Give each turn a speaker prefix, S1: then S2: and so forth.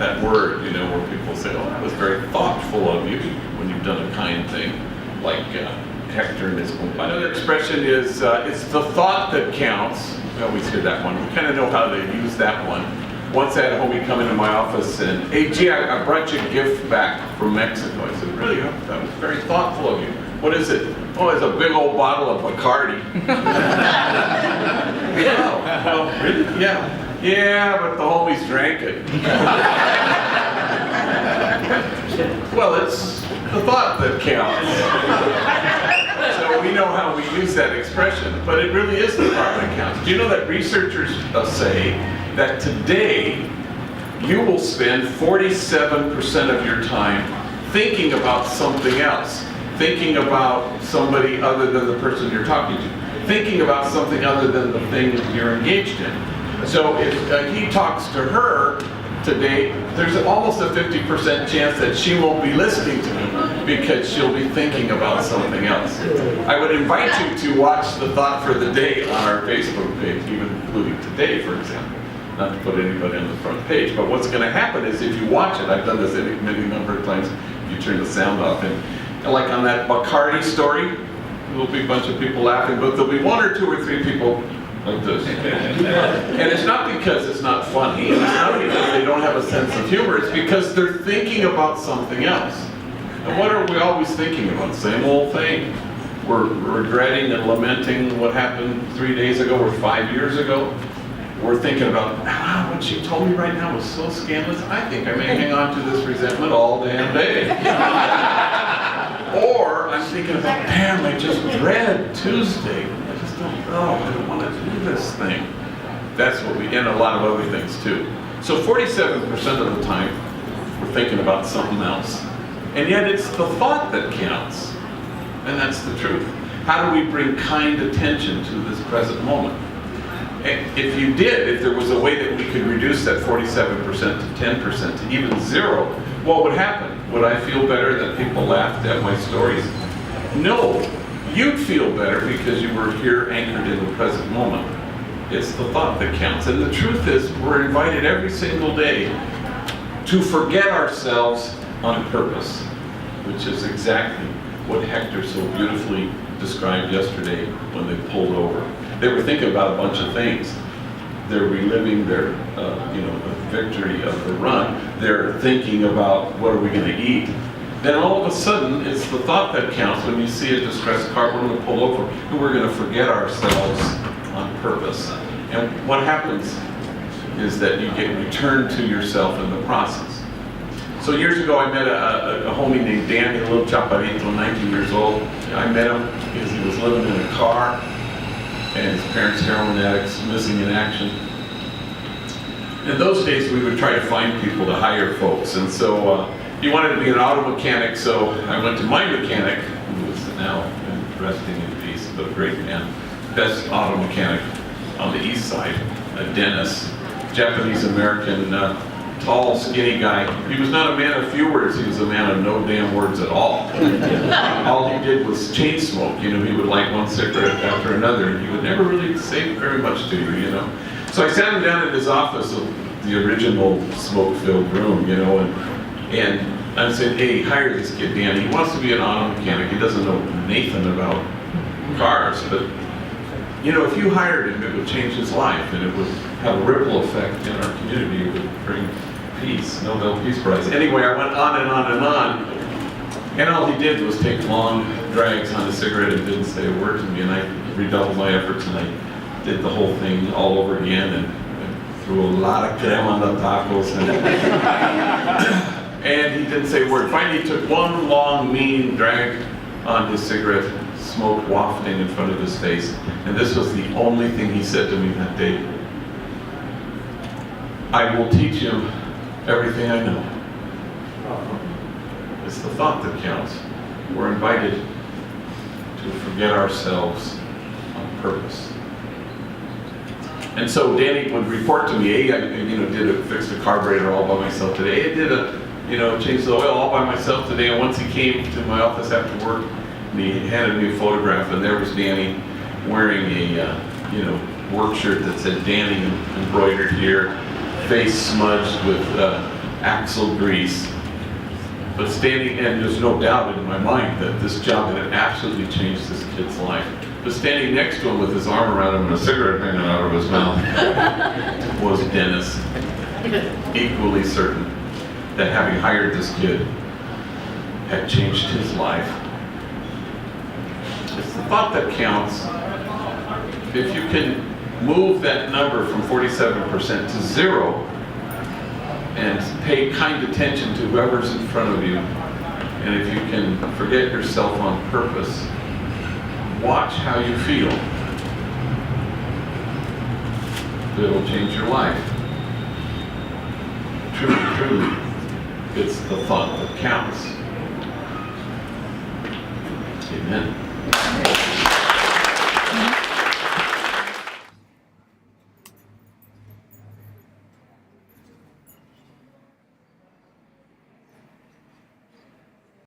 S1: that word, where people say, oh, that was very thoughtful of you when you've done a kind thing, like Hector and his book. Another expression is, it's the thought that counts. We always hear that one. We kind of know how to use that one. Once I had a homie come into my office and, hey, gee, I brought you a gift back from Mexico. I said, really? That was very thoughtful of you. What is it? Oh, it's a big old bottle of Bacardi. Oh, well, really? Yeah. Yeah, but the homies drank it. Well, it's the thought that counts. So we know how we use that expression, but it really is the thought that counts. Do you know that researchers say that today you will spend 47% of your time thinking about something else, thinking about somebody other than the person you're talking to, thinking about something other than the thing that you're engaged in. So if he talks to her today, there's almost a 50% chance that she won't be listening to him because she'll be thinking about something else. I would invite you to watch the Thought for the Day on our Facebook page, even including today, for example. Not to put anybody on the front page, but what's going to happen is if you watch it, I've done this many number of times, you turn the sound off, and like on that Bacardi story, there'll be a bunch of people laughing, but there'll be one or two or three people like this. And it's not because it's not funny, it's not because they don't have a sense of humor, it's because they're thinking about something else. And what are we always thinking about? Same old thing. We're regretting and lamenting what happened 3 days ago or 5 years ago. We're thinking about, what she told me right now was so scandalous, I think I may hang on to this resentment all damn day. Or I'm thinking about, damn, I just dread Tuesday. I don't want to do this thing. That's what and a lot of other things too. So 47% of the time, we're thinking about something else. And yet it's the thought that counts. And that's the truth. How do we bring kind attention to this present moment? If there was a way that we could reduce that 47% to 10% to even 0, what would happen? Would I feel better that people laughed at my stories? No. You'd feel better because you were here anchored in the present moment. It's the thought that counts. And the truth is, we're invited every single day to forget ourselves on purpose, which is exactly what Hector so beautifully described yesterday when they pulled over. They were thinking about a bunch of things. They're reliving their, the victory of the run. They're thinking about what are we going to eat. Then all of a sudden, it's the thought that counts. When you see a distressed car, we're going to pull over, and we're going to forget ourselves on purpose. And what happens is that you get returned to yourself in the process. So years ago, I met a homie named Danny, a little chaparrito, 19 years old. I met him because he was living in a car, and his parents, heroin addicts, missing in action. In those days, we would try to find people to hire folks, and so he wanted to be an auto mechanic, so I went to my mechanic, who is now resting in peace, but a great man, best auto mechanic on the east side, Dennis, Japanese-American, tall, skinny guy. He was not a man of few words, he was a man of no damn words at all. All he did was chain smoke, he would light one cigarette after another, and he would never really say very much to you, So I sat him down in his office, the original smoke-filled room, and I said, hey, hire this kid, Danny. He wants to be an auto mechanic. He doesn't know Nathan about cars, but if you hired him, it would change his life, and it would have a ripple effect in our community. It would bring peace, Nobel Peace Prize. Anyway, I went on and on and on, and all he did was take long drags on a cigarette and didn't say a word to me, and I redoubled my efforts, and I did the whole thing all over again, and threw a lot of crema on the tacos, and he didn't say a word. Finally, he took one long, mean drag on his cigarette, smoke wafting in front of his face, and this was the only thing he said to me that day. I will teach him everything I know. It's the thought that counts. We're invited to forget ourselves on purpose. And so Danny would report to me, hey, I fixed a carburetor all by myself today. Hey, I did changed the oil all by myself today. And once he came to my office after work, and he handed me a photograph, and there was Danny wearing a work shirt that said Danny embroidered here, face smudged with axle grease. But standing, and there's no doubt in my mind that this job had absolutely changed this kid's life. But standing next to him with his arm around him and a cigarette hanging out of his mouth was Dennis, equally certain that having hired this kid had changed his life. It's the thought that counts. If you can move that number from 47% to 0 and pay kind attention to whoever's in front of you, and if you can forget yourself on purpose, watch how you feel. It'll change your life. Truly, it's the thought that counts. Amen.